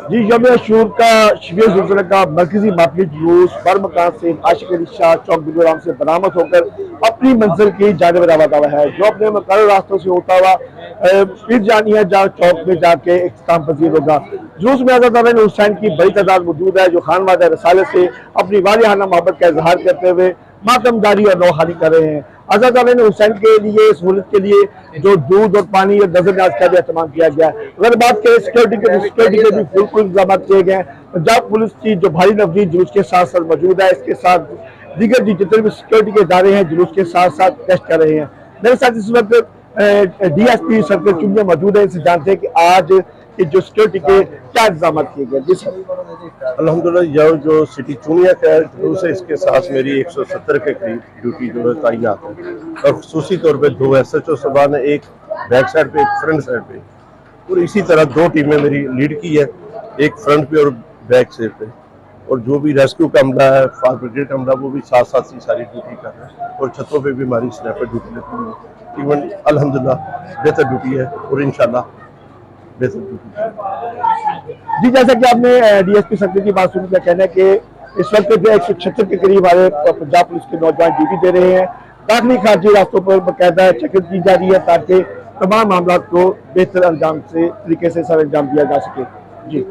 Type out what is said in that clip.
जी, यौम आशूर का शिबिर ज़ुल्ज़ुला का मरकजी मार्केट जुलूस बरमकान से आशिक अली शाह चौक बिगुराम से बरामद होकर अपनी मंजिल की जानिब रवाना हुआ है, जो अपने मुकर्रर रास्तों से होता हुआ फिर जानिया जा चौक में जाके इख्तिताम पजीर होगा। जुलूस में आज़ाद अमीन हुसैन की बड़ी तादाद मौजूद है, जो खानवादा रसाले से अपनी वालिहाना मोहब्बत का इजहार करते हुए मातमदारी और नौहानी कर रहे हैं। आज़ाद अमीन हुसैन के लिए सहूलत के लिए जो दूध और पानी और नजर न्याज का भी एहतमाम किया गया है। अगर बात करें सिक्योरिटी के भी बिल्कुल इंतजाम किए गए हैं। पंजाब पुलिस की जो भारी नफरी जुलूस के साथ साथ मौजूद है, इसके साथ दीगर जितने भी सिक्योरिटी के इदारे हैं जुलूस के साथ साथ टेस्ट कर रहे हैं। मेरे साथ इस वक्त DSP सर्कल चुनिया मौजूद है, इनसे जानते हैं कि आज की जो सिक्योरिटी के क्या इंतजाम किए गए। जी सर। अल्हम्दुलिल्लाह यह जो सिटी चुनिया का जुलूस है, इसके साथ मेरी 170 के करीब ड्यूटी जो है तैनात है, और खसूसी तौर पे 2 SHO सबान है, एक बैक साइड पे एक फ्रंट साइड पे, और इसी तरह 2 टीमें मेरी लीड की है, एक फ्रंट पे और बैक साइड पे। और जो भी रेस्क्यू का अमला है, फायर ब्रिगेड का अमला, वो भी साथ साथ ही सारी ड्यूटी कर रहे हैं, और छतों पे भी हमारी स्नैपर ड्यूटी लगती है। इवन अल्हम्दुलिल्लाह बेहतर ड्यूटी है और इंशाल्लाह बेहतर ड्यूटी। जी, जैसा कि आपने DSP सर्कल की बात सुनी, क्या कहना है कि इस वक्त जो 176 के करीब हमारे पंजाब पुलिस के नौजवान ड्यूटी दे रहे हैं, दाखिली खारजी रास्तों पर बाकायदा चेकिंग की जा रही है ताकि तमाम मामला को बेहतर अंजाम से तरीके से सर अंजाम दिया जा सके। जी।